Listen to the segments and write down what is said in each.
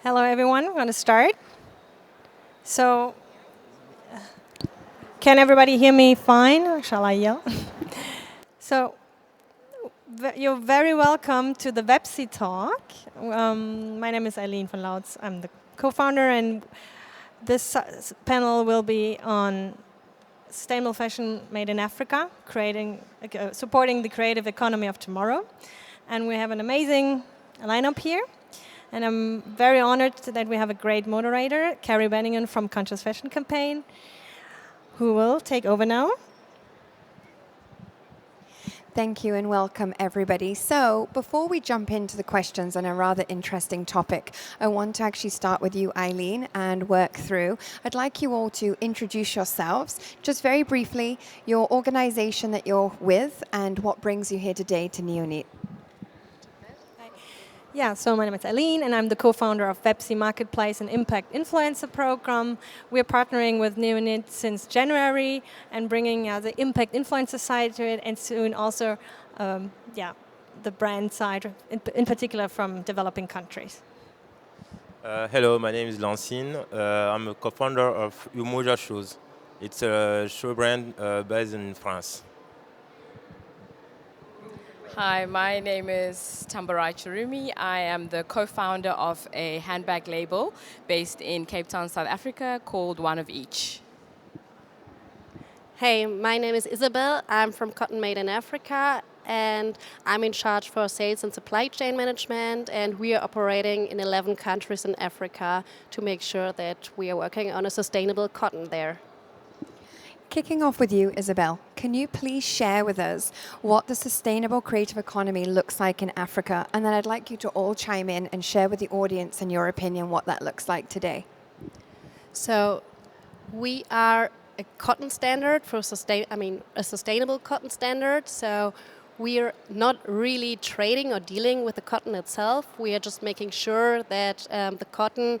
Hello, everyone. I'm going to start. So, can everybody hear me fine, or shall I yell? So, you're very welcome to the VEPSI talk. My name is Eilean from Lautz. I'm the co-founder, and this panel will be on sustainable fashion made in Africa, supporting the creative economy of tomorrow. And we have an amazing lineup here. And I'm very honored that we have a great moderator, Kerry Bannigan from Conscious Fashion Campaign, who will take over now. Thank you and welcome, everybody. So before we jump into the questions on a rather interesting topic, I want to actually start with you, Eilean, and work through. I'd like you all to introduce yourselves, just very briefly, your organization that you're with and what brings you here today to Neonyt. Yeah, so my name is Eilean, and I'm the co-founder of VEPSI Marketplace and Impact Influencer Program. We're partnering with Neonyt since January and bringing the Impact Influencer side to it, and soon also the brand side, in particular from developing countries. Hello, my name is Lancine. I'm a co-founder of Umòja shows. It's a show brand based in France. Hi, my name is Tamburai. I am the co-founder of a handbag label based in Cape Town, South Africa, called One of Each. Hey, my name is Isabelle. I'm from Cotton Made in Africa, and I'm in charge for sales and supply chain management, and we are operating in 11 countries in Africa to make sure that we are working on a sustainable cotton there. Kicking off with you, Isabelle, can you please share with us what the sustainable creative economy looks like in Africa? And then I'd like you to all chime in and share with the audience, in your opinion, what that looks like today. So we are a cotton standard for a sustainable cotton standard. So we are not really trading or dealing with the cotton itself. We are just making sure that the cotton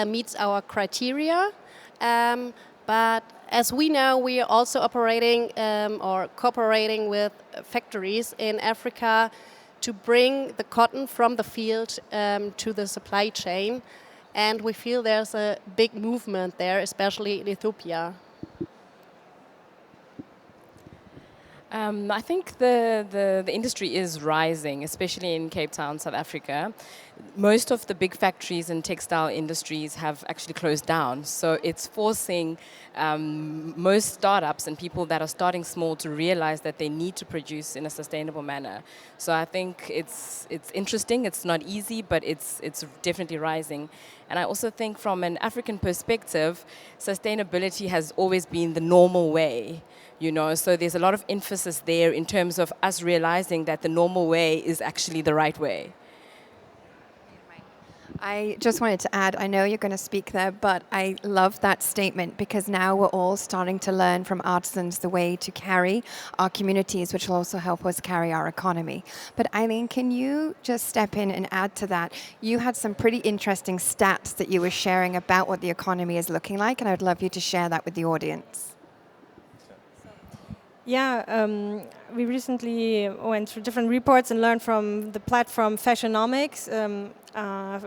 meets our criteria. But as we know, we are also operating or cooperating with factories in Africa to bring the cotton from the field to the supply chain. And we feel there's a big movement there, especially in Ethiopia. I think the industry is rising, especially in Cape Town, South Africa. Most of the big factories and textile industries have actually closed down. So it's forcing most startups and people that are starting small to realize that they need to produce in a sustainable manner. So I think it's interesting. It's not easy, but it's definitely rising. And I also think from an African perspective, sustainability has always been the normal way. So there's a lot of emphasis there in terms of us realizing that the normal way is actually the right way. I just wanted to add, I know you're going to speak there, but I love that statement because now we're all starting to learn from artisans the way to carry our communities, which will also help us carry our economy. But Eilean, can you just step in and add to that? You had some pretty interesting stats that you were sharing about what the economy is looking like, and I'd love you to share that with the audience. Yeah, we recently went through different reports and learned from the platform Fashionomics.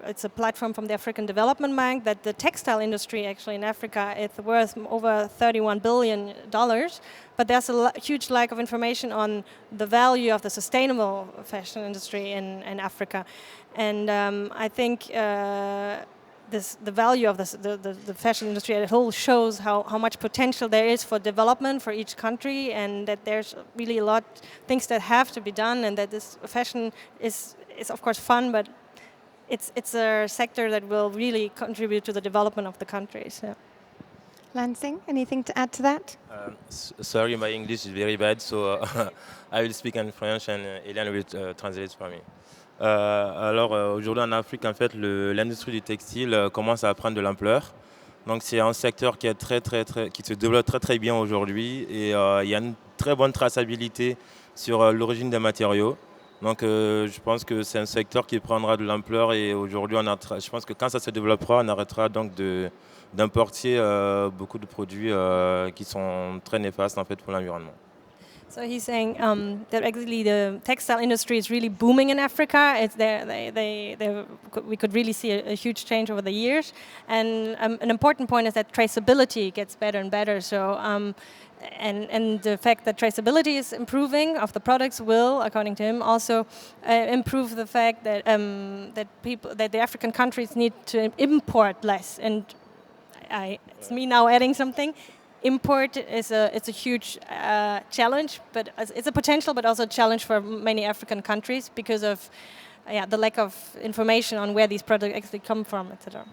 It's a platform from the African Development Bank that the textile industry actually in Africa is worth over $31 billion. But there's a huge lack of information on the value of the sustainable fashion industry in Africa. And I think the value of the fashion industry as a whole shows how much potential there is for development for each country, and that there's really a lot of things that have to be done, and that this fashion is of course fun, but it's a sector that will really contribute to the development of the countries. Yeah. Lancine, anything to add to that? Sorry, my English is very bad, so I will speak in French and Eilean will translate for me. Alors aujourd'hui en Afrique, en fait, l'industrie du textile commence à prendre de l'ampleur. Donc c'est un secteur qui qui se développe très bien aujourd'hui, et il y a une très bonne traçabilité sur l'origine des matériaux. Donc je pense que c'est un secteur qui prendra de l'ampleur, et aujourd'hui je pense que quand ça se développera, on arrêtera donc d'importer beaucoup de produits qui sont très néfastes en fait pour l'environnement. So he's saying that actually the textile industry is really booming in Africa. It's we could really see a huge change over the years. And an important point is that traceability gets better and better. So and the fact that traceability is improving of the products will, according to him, also improve the fact that that the African countries need to import less. And it's me now adding something. Import is a huge challenge, but it's a potential, but also a challenge for many African countries because of the lack of information on where these products actually come from, etc.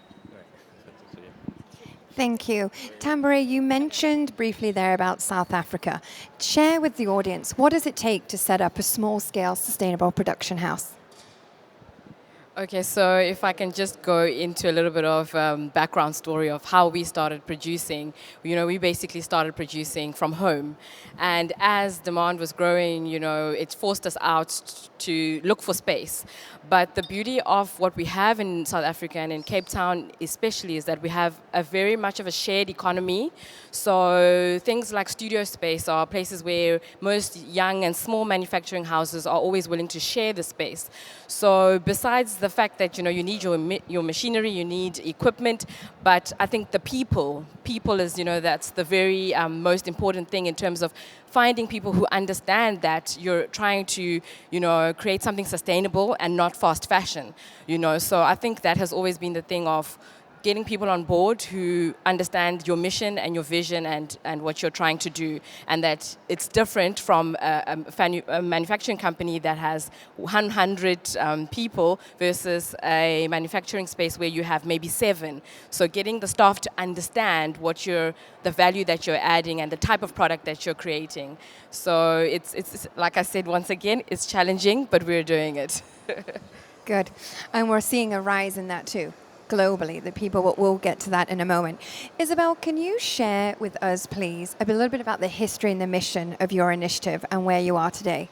Thank you. Tamburai, you mentioned briefly there about South Africa. Share with the audience, what does it take to set up a small-scale sustainable production house? Okay, so if I can just go into a little bit of background story of how we started producing. We basically started producing from home. And as demand was growing, it forced us out to look for space. But the beauty of what we have in South Africa and in Cape Town especially is that we have a very much of a shared economy. So things like studio space are places where most young and small manufacturing houses are always willing to share the space. So besides the fact that you need your machinery, you need equipment, but I think the people is that's the very most important thing in terms of finding people who understand that you're trying to create something sustainable and not fast fashion. So I think that has always been the thing of getting people on board who understand your mission and your vision and what you're trying to do, and that it's different from a manufacturing company that has 100 people versus a manufacturing space where you have maybe 7. So getting the staff to understand the value that you're adding and the type of product that you're creating. So it's like I said, once again, it's challenging, but we're doing it. Good. And we're seeing a rise in that too. Globally, the people, we'll get to that in a moment. Isabelle, can you share with us, please, a little bit about the history and the mission of your initiative and where you are today?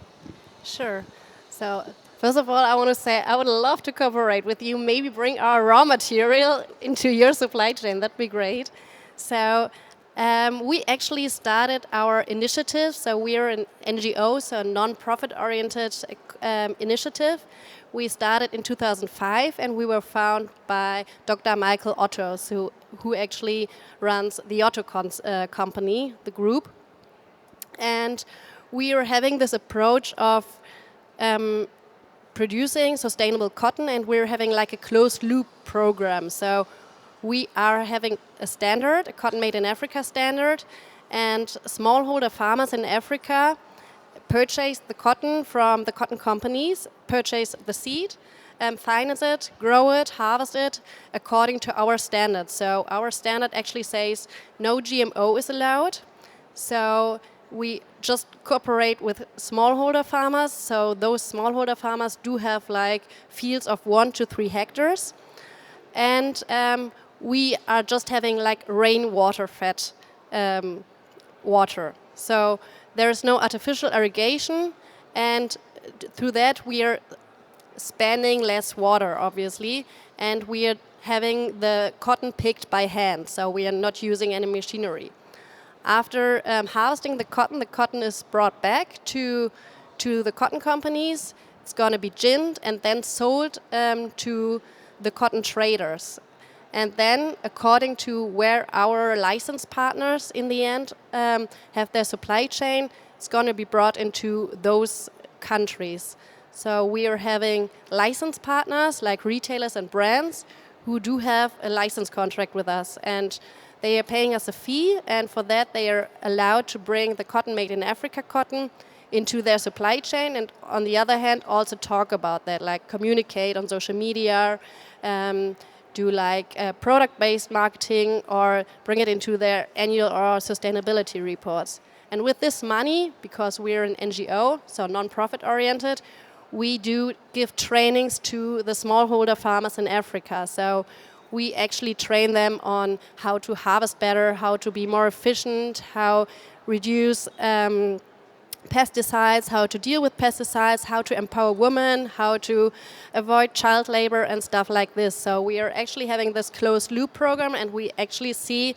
Sure. So, first of all, I want to say I would love to cooperate with you, maybe bring our raw material into your supply chain. That'd be great. So, we actually started our initiative. So, we're an NGO, so a non-profit-oriented initiative. We started in 2005, and we were founded by Dr. Michael Otto, who actually runs the Otto company, the group. And we are having this approach of producing sustainable cotton, and we're having like a closed loop program. So we are having a standard, a Cotton Made in Africa standard, and smallholder farmers in Africa purchase the cotton from the cotton companies, purchase the seed, finance it, grow it, harvest it according to our standards. So our standard actually says no GMO is allowed. So we just cooperate with smallholder farmers. So those smallholder farmers do have like fields of 1 to 3 hectares. And we are just having like rainwater fed water. So there is no artificial irrigation, and through that we are spending less water, obviously, and we are having the cotton picked by hand, so we are not using any machinery. After harvesting the cotton is brought back to the cotton companies. It's going to be ginned and then sold to the cotton traders. And then, according to where our license partners in the end have their supply chain, it's going to be brought into those countries. So we are having license partners like retailers and brands who do have a license contract with us. And they are paying us a fee, and for that they are allowed to bring the Cotton Made in Africa cotton into their supply chain, and on the other hand also talk about that, like communicate on social media, do like product-based marketing, or bring it into their annual or sustainability reports. And with this money, because we're an NGO, so non-profit oriented, we do give trainings to the smallholder farmers in Africa. So we actually train them on how to harvest better, how to be more efficient, how reduce pesticides, how to deal with pesticides, how to empower women, how to avoid child labor and stuff like this. So we are actually having this closed loop program, and we actually see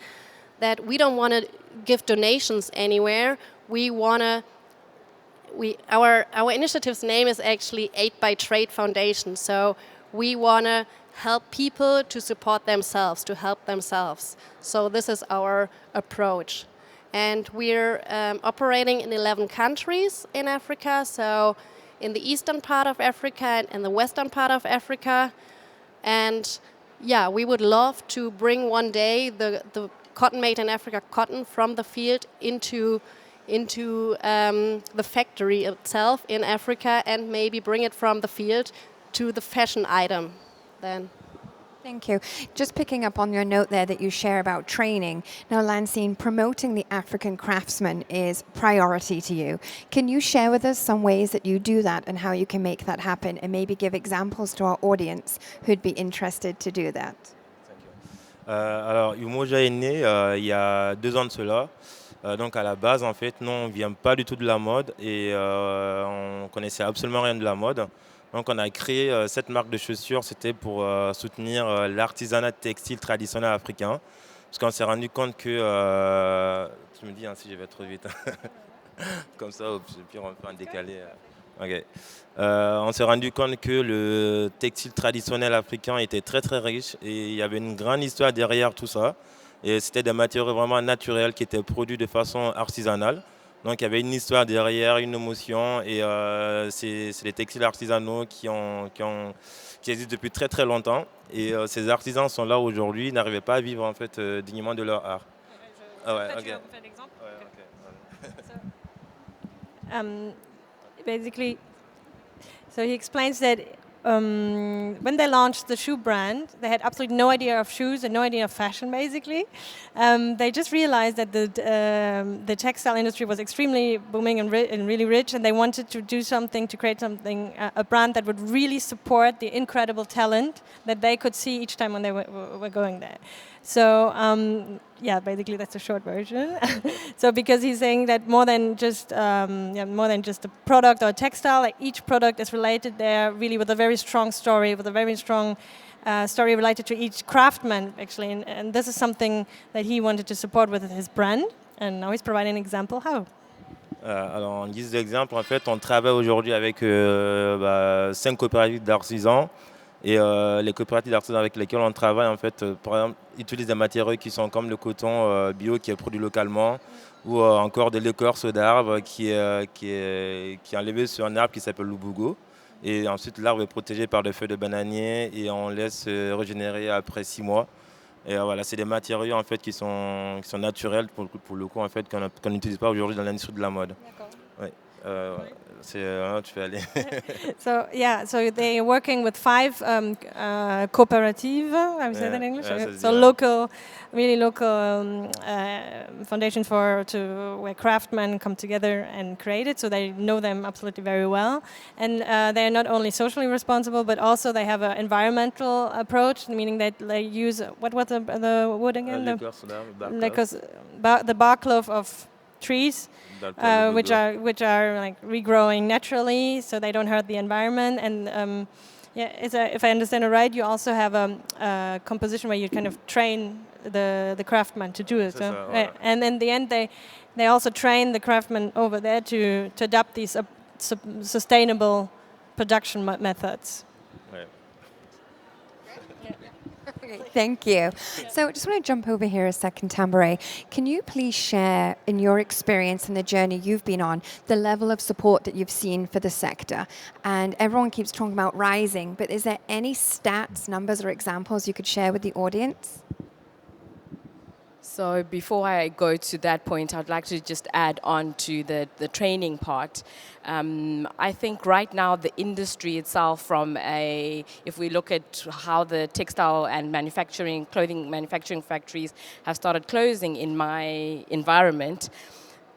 that we don't want to give donations anywhere. We want to our initiative's name is actually Aid by Trade Foundation. So we want to help people to support themselves, to help themselves. So this is our approach. And we're operating in 11 countries in Africa, so in the eastern part of Africa and in the western part of Africa. And yeah, we would love to bring one day the cotton made in Africa cotton from the field into the factory itself in Africa, and maybe bring it from the field to the fashion item then. Thank you. Just picking up on your note there that you share about training. Now, Lancine, promoting the African craftsman is priority to you. Can you share with us some ways that you do that and how you can make that happen, and maybe give examples to our audience who'd be interested to do that? Alors, Umòja est né il y a 2 ans de cela. Donc à la base, en fait, nous, on ne vient pas du tout de la mode et on ne connaissait absolument rien de la mode. Donc on a créé cette marque de chaussures, c'était pour soutenir l'artisanat textile traditionnel africain. Parce qu'on s'est rendu compte que... tu me dis hein, si je vais trop vite. Comme ça, au pire, on peut en décaler. Okay. On s'est rendu compte que le textile traditionnel africain était très très riche et il y avait une grande histoire derrière tout ça. Et c'était des matériaux vraiment naturels qui étaient produits de façon artisanale. Donc il y avait une histoire derrière, une émotion, et c'est des textiles artisanaux qui existent depuis très très longtemps. Et ces artisans sont là aujourd'hui, ils n'arrivaient pas à vivre en fait dignement de leur art. Basically, so he explains that when they launched the shoe brand, they had absolutely no idea of shoes and no idea of fashion, basically. They just realized that the textile industry was extremely booming and really rich, and they wanted to do something, to create something, a brand that would really support the incredible talent that they could see each time when they were going there. So, yeah, basically that's a short version. So, because he's saying that more than just a product or a textile, like each product is related there really with a very strong story, with a very strong story related to each craftsman, actually. And this is something that he wanted to support with his brand. And now he's providing an example how. Alors, en guise d'exemple, en fait, on travaille aujourd'hui avec 5 coopératives d'artisans. Et les coopératives d'artisans avec lesquelles on travaille, en fait, par exemple, utilisent des matériaux qui sont comme le coton bio qui est produit localement, ou encore de l'écorce d'arbre qui est enlevée sur un arbre qui s'appelle l'ubugo. Et ensuite, l'arbre est protégé par des feuilles de bananier et on laisse régénérer après 6 mois. Et voilà, c'est des matériaux en fait qui sont naturels pour le coup en fait qu'on n'utilise pas aujourd'hui dans l'industrie de la mode. D'accord. Ouais. Tu peux aller. So yeah, so they're working with 5 cooperatives. I would say that in English. So local, really local foundations where craftsmen come together and create it. So they know them absolutely very well, and they are not only socially responsible, but also they have an environmental approach, meaning that they use what was the wood again? The bark cloth of trees. Which are like regrowing naturally, so they don't hurt the environment. And if I understand it right, you also have a composition where you kind of train the craftsman to do it. So, and in the end, they also train the craftsman over there to adopt these sustainable production methods. Okay, thank you. So I just want to jump over here a second, Tamburai. Can you please share, in your experience and the journey you've been on, the level of support that you've seen for the sector? And everyone keeps talking about rising, but is there any stats, numbers, or examples you could share with the audience? So before I go to that point, I'd like to just add on to the training part. I think right now the industry itself, if we look at how the textile and clothing manufacturing factories have started closing in my environment,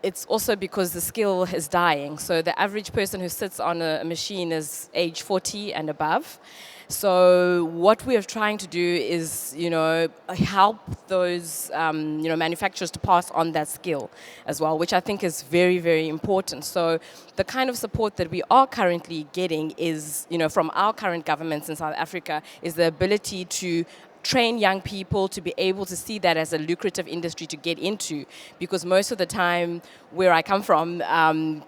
it's also because the skill is dying. So the average person who sits on a machine is age 40 and above. So what we are trying to do is, help those, manufacturers to pass on that skill as well, which I think is very, very important. So the kind of support that we are currently getting is, from our current governments in South Africa, is the ability to train young people to be able to see that as a lucrative industry to get into, because most of the time where I come from,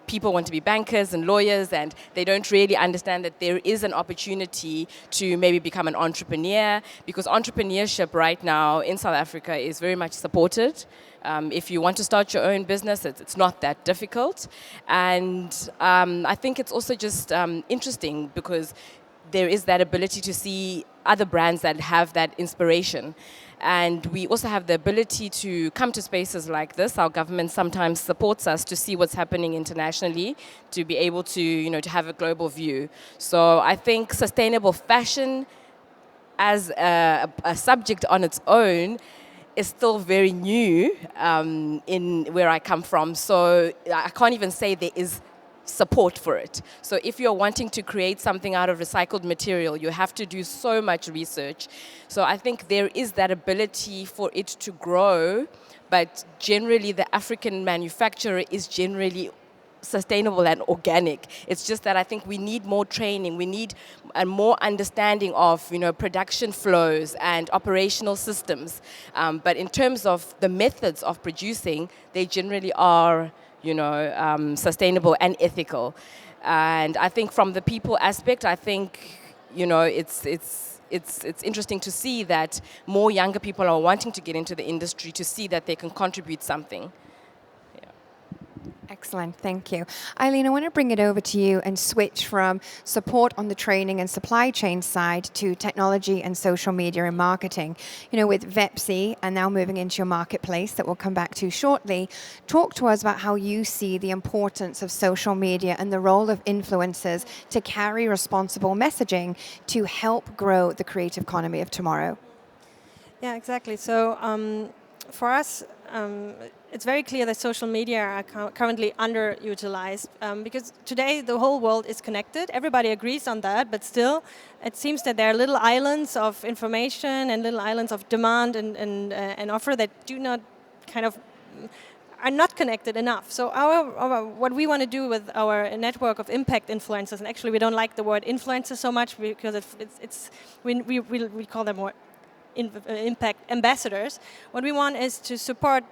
people want to be bankers and lawyers, and they don't really understand that there is an opportunity to maybe become an entrepreneur, because entrepreneurship right now in South Africa is very much supported. If you want to start your own business, it's not that difficult. And I think it's also just interesting because there is that ability to see other brands that have that inspiration. And we also have the ability to come to spaces like this. Our government sometimes supports us to see what's happening internationally, to be able to, to have a global view. So I think sustainable fashion as a subject on its own is still very new in where I come from. So I can't even say there is support for it. So if you're wanting to create something out of recycled material, you have to do so much research. So I think there is that ability for it to grow, but generally the African manufacturer is generally sustainable and organic. It's just that I think we need more training. We need a more understanding of, production flows and operational systems. But in terms of the methods of producing, they generally are sustainable and ethical. And I think from the people aspect, I think, it's interesting to see that more younger people are wanting to get into the industry to see that they can contribute something. Excellent, thank you. Eilean, I want to bring it over to you and switch from support on the training and supply chain side to technology and social media and marketing. With VEPSI and now moving into your marketplace that we'll come back to shortly, talk to us about how you see the importance of social media and the role of influencers to carry responsible messaging to help grow the creative economy of tomorrow. Yeah, exactly. So for us, it's very clear that social media are currently underutilized because today the whole world is connected. Everybody agrees on that, but still it seems that there are little islands of information and little islands of demand and offer that do not are not connected enough. So what we want to do with our network of impact influencers, and actually we don't like the word influencer so much because we call them more impact ambassadors. What we want is to support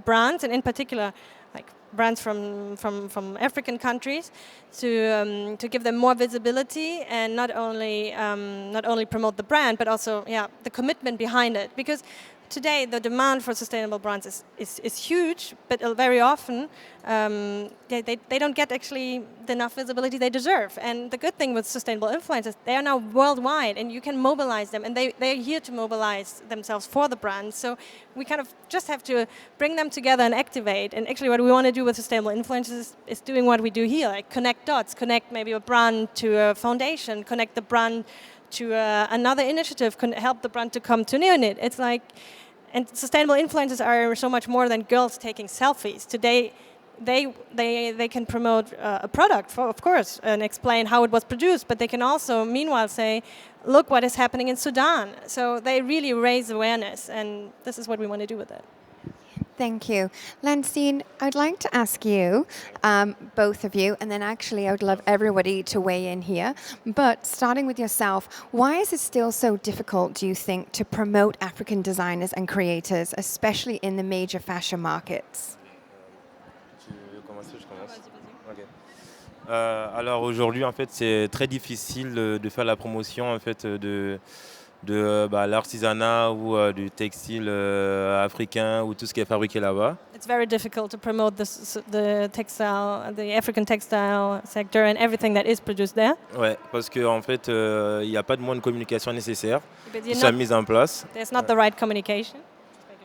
brands, and in particular, like brands from African countries, to give them more visibility and not only promote the brand, but also the commitment behind it. Because today the demand for sustainable brands is huge, but very often they don't get actually enough visibility they deserve. And the good thing with sustainable influencers, they are now worldwide, and you can mobilize them, and they are here to mobilize themselves for the brand. So we kind of just have to bring them together and activate. And actually what we want to do with sustainable influencers is doing what we do here, like connect dots, connect maybe a brand to a foundation, connect the brand to another initiative, help the brand to come to Neonyt. It's like, and sustainable influencers are so much more than girls taking selfies. Today, they can promote a product, of course, and explain how it was produced, but they can also, meanwhile, say, look what is happening in Sudan. So they really raise awareness, and this is what we want to do with it. Thank you. Lancine, I'd like to ask you, both of you, and then actually I would love everybody to weigh in here, but starting with yourself, why is it still so difficult, do you think, to promote African designers and creators, especially in the major fashion markets? Alors aujourd'hui, en fait, c'est très difficile de faire la promotion en fait de l'artisanat ou du textile africain ou tout ce qui est fabriqué là-bas. It's very difficult to promote the African textile sector and everything that is produced there. Ouais, parce que en fait, il n'y a pas de moyens de communication nécessaires qui sont mis en place. There's not the right communication.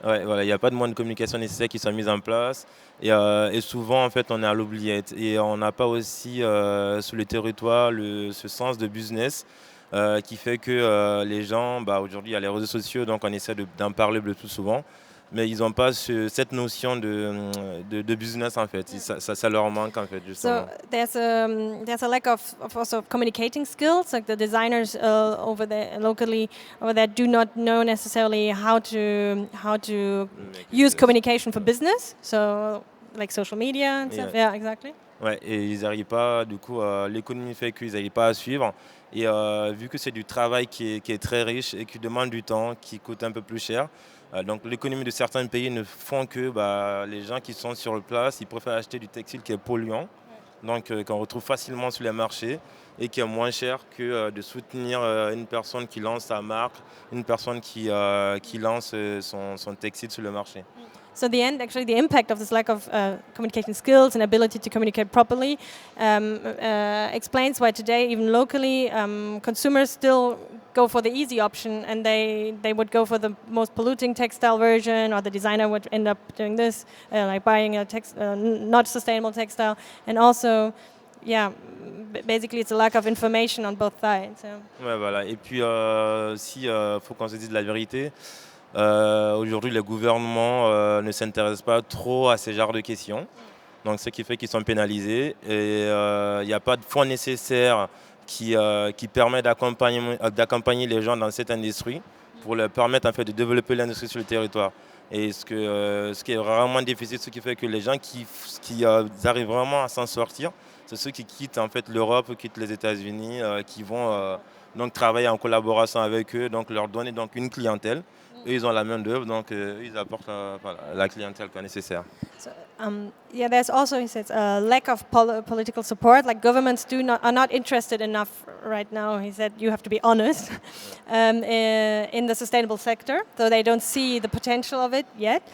Ouais, voilà, il n'y a pas de moyens de communication nécessaires qui sont mis en place. Et souvent, en fait, on est à l'oubliette. Et on n'a pas aussi sur le territoire ce sens de business qui fait que les gens, aujourd'hui, il y a les réseaux sociaux, donc on essaie d'en parler le plus souvent. Mais ils n'ont pas cette notion de business, en fait. Ça leur manque, en fait, justement. So there's a lack of also communicating skills. Like the designers over there locally over there do not know necessarily how to use communication for business. So like social media and stuff. Yeah, exactly. Ouais, et ils n'arrivent pas, du coup, l'économie fait qu'ils n'arrivent pas à suivre. Et vu que c'est du travail qui est très riche et qui demande du temps, qui coûte un peu plus cher, donc l'économie de certains pays ne font que les gens qui sont sur place, ils préfèrent acheter du textile qui est polluant, donc qu'on retrouve facilement sur les marchés et qui est moins cher que de soutenir une personne qui lance sa marque, une personne qui lance son textile sur le marché. So actually the impact of this lack of communication skills and ability to communicate properly explains why today, even locally, consumers still go for the easy option, and they would go for the most polluting textile version, or the designer would end up doing this, like buying a not sustainable textile. And also, basically it's a lack of information on both sides. So. Ouais, voilà. Et puis, faut qu'on se dise la vérité. Aujourd'hui, les gouvernements ne s'intéressent pas trop à ce genre de questions. Donc, ce qui fait qu'ils sont pénalisés. Et il n'y a pas de fonds nécessaires qui permet d'accompagner les gens dans cette industrie pour leur permettre en fait, de développer l'industrie sur le territoire. Et ce qui est vraiment difficile, ce qui fait que les gens qui arrivent vraiment à s'en sortir, c'est ceux qui quittent en fait, l'Europe, quittent les États-Unis, qui vont donc travailler en collaboration avec eux, donc leur donner donc, une clientèle. Eux, ils ont la main d'œuvre, donc ils apportent la clientèle nécessaire. So, there's also, he says, a lack of political support. Like governments are not interested enough right now. He said you have to be honest in the sustainable sector, so they don't see the potential of it yet,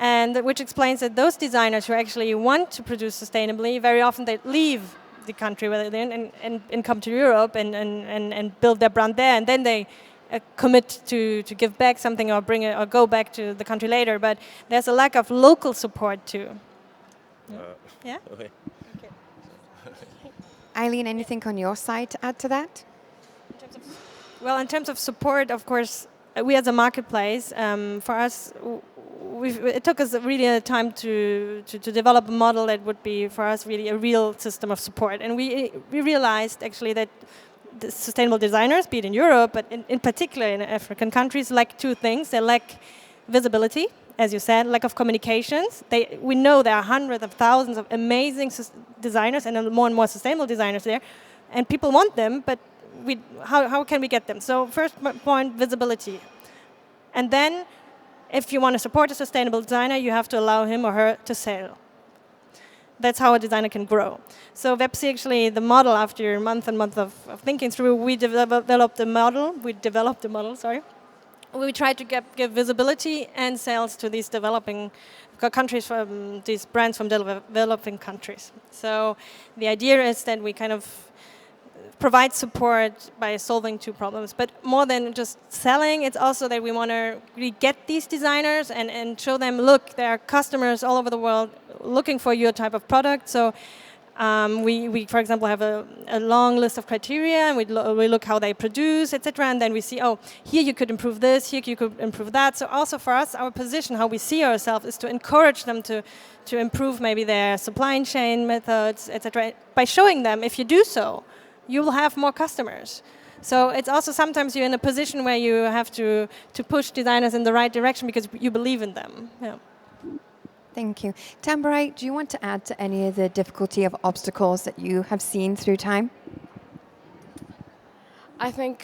and which explains that those designers who actually want to produce sustainably, very often they leave the country where they're in and come to Europe and build their brand there, and then they commit to give back something or or go back to the country later, but there's a lack of local support too. Yeah? Okay. Eilean, anything on your side to add to that? In terms of support, of course, we as a marketplace, for us, it took us really a time to develop a model that would be for us really a real system of support, and we realized actually that the sustainable designers, be it in Europe, but in particular in African countries, lack two things. They lack visibility, as you said, lack of communications. We know there are hundreds of thousands of amazing designers and more sustainable designers there, and people want them, but how can we get them? So first point, visibility. And then, if you want to support a sustainable designer, you have to allow him or her to sell. That's how a designer can grow. So VEPSI, actually, the model, after a month and month of thinking through, we developed a model. We tried to give visibility and sales to these developing countries, from these brands from developing countries. So the idea is that we kind of provide support by solving two problems. But more than just selling, it's also that we want to really get these designers and show them, look, there are customers all over the world looking for your type of product. So we, for example, have a long list of criteria, and we look how they produce, etc. And then we see, oh, here you could improve this, here you could improve that. So also for us, our position, how we see ourselves, is to encourage them to improve maybe their supply chain methods, etc. By showing them, if you do so, you will have more customers. So it's also sometimes you're in a position where you have to push designers in the right direction because you believe in them. Yeah. Thank you. Tamburai, do you want to add to any of the difficulty of obstacles that you have seen through time? I think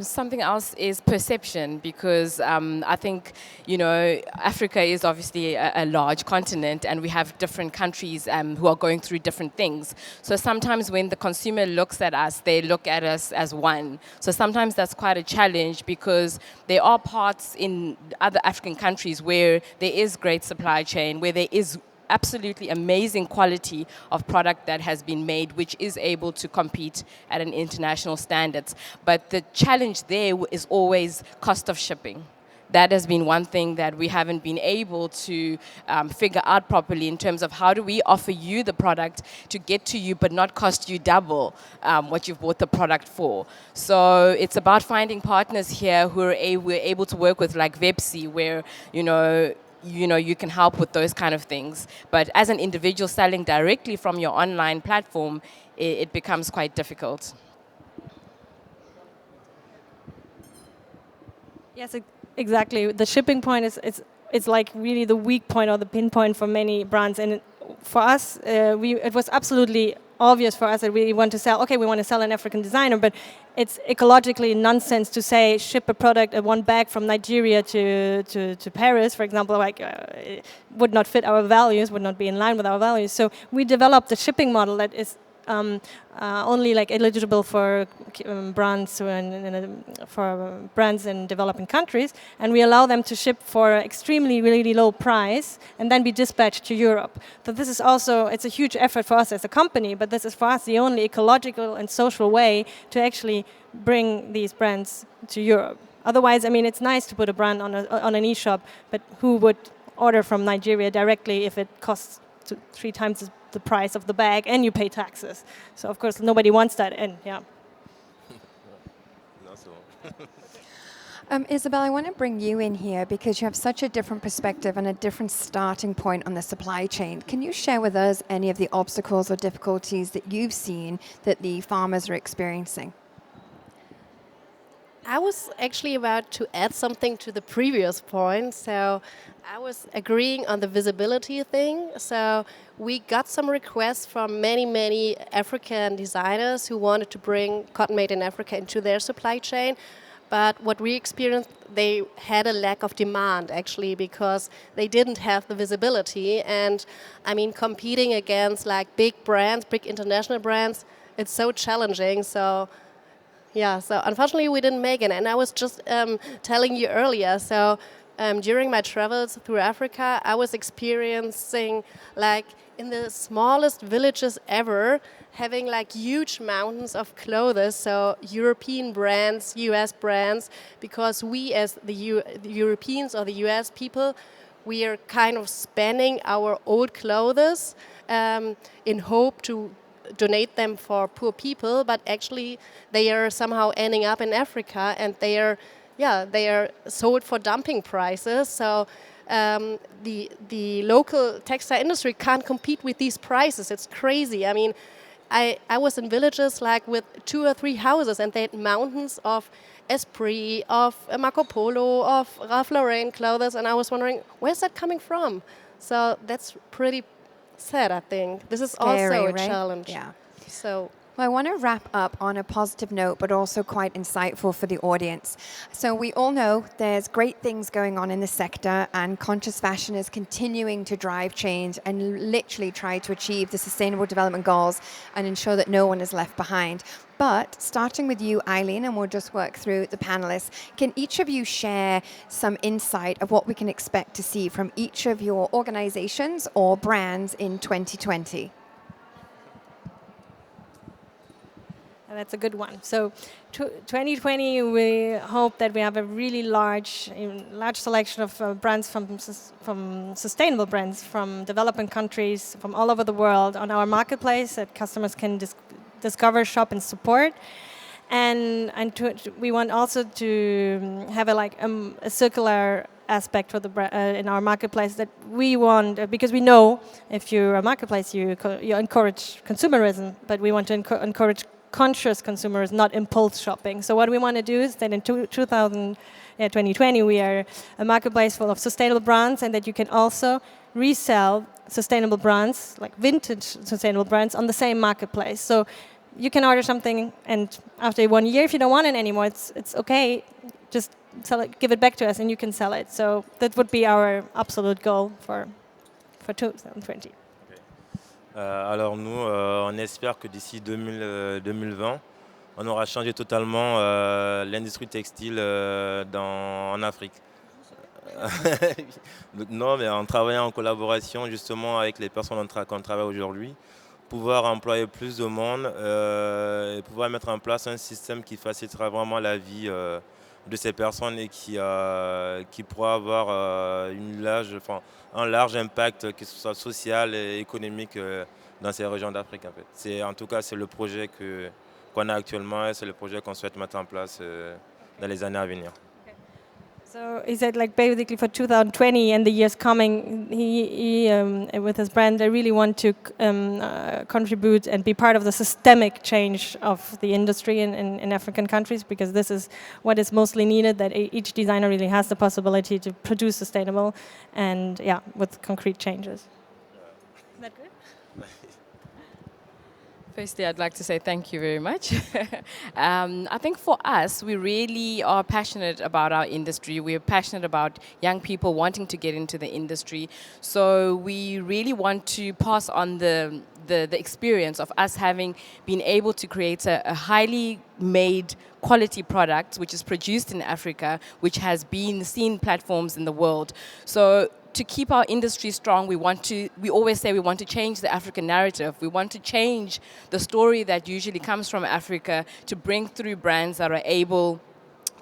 something else is perception, because I think, Africa is obviously a large continent, and we have different countries who are going through different things. So sometimes when the consumer looks at us, they look at us as one. So sometimes that's quite a challenge, because there are parts in other African countries where there is great supply chain, where there is absolutely amazing quality of product that has been made, which is able to compete at an international standards. But the challenge there is always cost of shipping. That has been one thing that we haven't been able to figure out properly, in terms of how do we offer you the product to get to you but not cost you double what you've bought the product for. So it's about finding partners here who we're able to work with, like VEPSI, where you can help with those kind of things. But as an individual selling directly from your online platform, it becomes quite difficult. Yes, exactly. The shipping point is like really the weak point or the pinpoint for many brands. And for us, it was absolutely obvious for us that we want to sell. Okay, we want to sell an African designer, but it's ecologically nonsense to say ship a product, one bag from Nigeria to Paris, for example. Like, it would not fit our values, would not be in line with our values. So we developed a shipping model that is only like eligible for brands for brands in developing countries, and we allow them to ship for an extremely really low price and then be dispatched to Europe. So this is also, it's a huge effort for us as a company, but this is for us the only ecological and social way to actually bring these brands to Europe. Otherwise, I mean, it's nice to put a brand on an e-shop, but who would order from Nigeria directly if it costs 3 times the price of the bag and you pay taxes? So of course nobody wants that, and yeah. Isabelle, I want to bring you in here because you have such a different perspective and a different starting point on the supply chain. Can you share with us any of the obstacles or difficulties that you've seen that the farmers are experiencing? I was actually about to add something to the previous point. So I was agreeing on the visibility thing. So we got some requests from many African designers who wanted to bring cotton made in Africa into their supply chain. But what we experienced, they had a lack of demand actually because they didn't have the visibility. And I mean, competing against like big brands, big international brands, it's so challenging. So yeah, so unfortunately we didn't make it. And I was just telling you earlier, so during my travels through Africa, I was experiencing like in the smallest villages ever, having like huge mountains of clothes, so European brands, US brands, because we as the Europeans or the US people, we are kind of spending our old clothes in hope to donate them for poor people, but actually they are somehow ending up in Africa, and they are sold for dumping prices. So the local textile industry can't compete with these prices. It's crazy. I mean, I was in villages like with 2 or 3 houses, and they had mountains of Esprit, of Marco Polo, of Ralph Lauren clothes, and I was wondering, where's that coming from? So that's pretty sad, I think. This is Scary, also a right? challenge. Yeah. So Well, I want to wrap up on a positive note, but also quite insightful for the audience. So we all know there's great things going on in the sector, and conscious fashion is continuing to drive change and literally try to achieve the Sustainable Development Goals and ensure that no one is left behind. But starting with you, Eilean, and we'll just work through the panelists, can each of you share some insight of what we can expect to see from each of your organizations or brands in 2020? That's a good one. So 2020, we hope that we have a really large selection of brands from sustainable brands from developing countries from all over the world on our marketplace that customers can discover, shop, and support. And we want also to have a circular aspect for the in our marketplace that we want, because we know if you're a marketplace, you encourage consumerism, but we want to encourage conscious consumerism, not impulse shopping. So what we want to do is that in 2020 we are a marketplace full of sustainable brands, and that you can also resell sustainable brands, like vintage sustainable brands, on the same marketplace. So you can order something, and after 1 year, if you don't want it anymore, it's okay. Just sell it, give it back to us, and you can sell it. So that would be our absolute goal for 2020. Alors nous, on espère que d'ici 2020, on aura changé totalement l'industrie textile en Afrique. Non, mais en travaillant en collaboration justement avec les personnes qu'on travaille aujourd'hui, pouvoir employer plus de monde et pouvoir mettre en place un système qui facilitera vraiment la vie de ces personnes et qui pourra avoir un large impact, que ce soit social et économique dans ces régions d'Afrique. En fait. En tout cas, c'est le projet qu'on a actuellement et c'est le projet qu'on souhaite mettre en place dans les années à venir. So he said, like, basically for 2020 and the years coming, he with his brand, they really want to contribute and be part of the systemic change of the industry in African countries, because this is what is mostly needed, that each designer really has the possibility to produce sustainable and, with concrete changes. that good? Firstly, I'd like to say thank you very much. I think for us, we really are passionate about our industry. We're passionate about young people wanting to get into the industry. So we really want to pass on the experience of us having been able to create a highly made quality product which is produced in Africa, which has been seen platforms in the world. So to keep our industry strong, we always say we want to change the African narrative. We want to change the story that usually comes from Africa to bring through brands that are able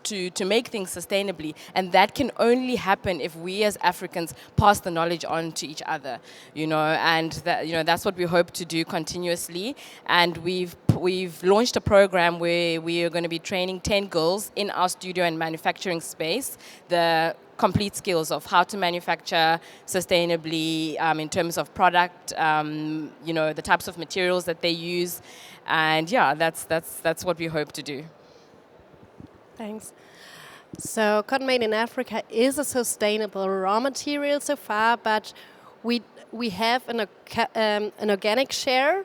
to make things sustainably, and that can only happen if we as Africans pass the knowledge on to each other, and that's what we hope to do continuously. And we've launched a program where we are going to be training 10 girls in our studio and manufacturing space, the complete skills of how to manufacture sustainably in terms of product, the types of materials that they use, and yeah, that's what we hope to do. Thanks. So cotton made in Africa is a sustainable raw material so far, but we have an organic share.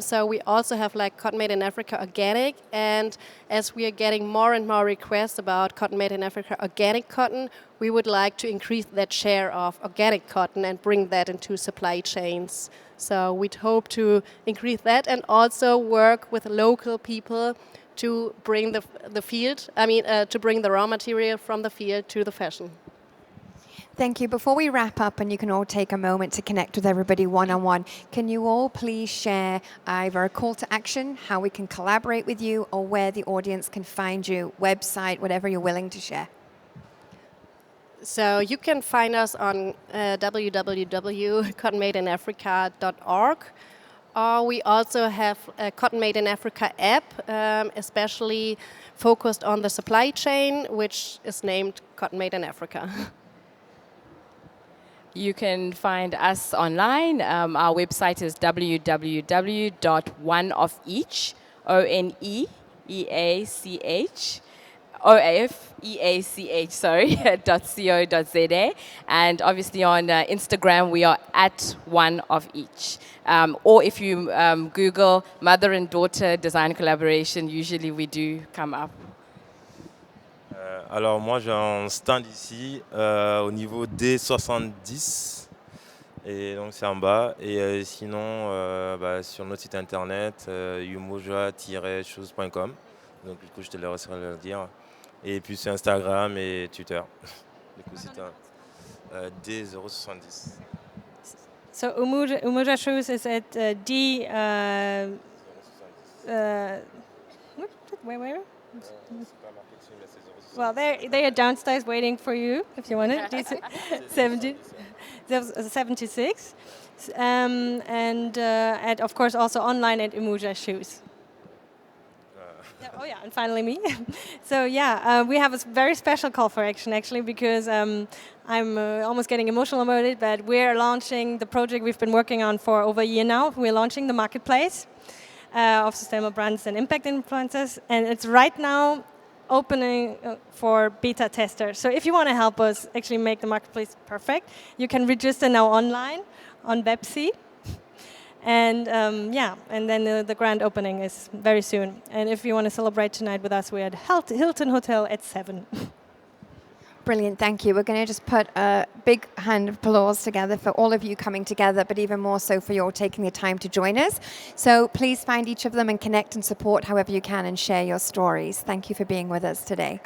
So we also have like Cotton Made in Africa Organic, and as we are getting more and more requests about Cotton Made in Africa Organic cotton, we would like to increase that share of organic cotton and bring that into supply chains. So we'd hope to increase that and also work with local people to bring to bring the raw material from the field to the fashion. Thank you. Before we wrap up and you can all take a moment to connect with everybody one-on-one, can you all please share either a call to action, how we can collaborate with you, or where the audience can find you, website, whatever you're willing to share? So you can find us on www.cottonmadeinafrica.org. We also have a Cotton Made in Africa app, especially focused on the supply chain, which is named Cotton Made in Africa. You can find us online. Our website is www.oneofeach, .co.za, and obviously on Instagram we are at @oneofeach. Or if you Google mother and daughter design collaboration, usually we do come up. Alors moi j'ai un stand ici au niveau D70 et donc c'est en bas, et sinon sur notre site internet umòja-chose.com, donc du coup je te laisserai le dire, et puis sur Instagram et Twitter. Du coup c'est D070. So Umòja Shoes is at D. Where? Well, they are downstairs waiting for you if you want it. D76. And of course also online at Umòja Shoes. Oh yeah, and finally me. So yeah, we have a very special call for action actually, because I'm almost getting emotional about it, but we're launching the project we've been working on for over a year now. We're launching the marketplace of sustainable brands and impact influencers, and it's right now opening for beta testers. So if you want to help us actually make the marketplace perfect, you can register now online on VEPSI. And and then the grand opening is very soon. And if you want to celebrate tonight with us, we're at Hilton Hotel at 7. Brilliant, thank you. We're going to just put a big hand of applause together for all of you coming together, but even more so for you all taking the time to join us. So please find each of them and connect and support however you can and share your stories. Thank you for being with us today.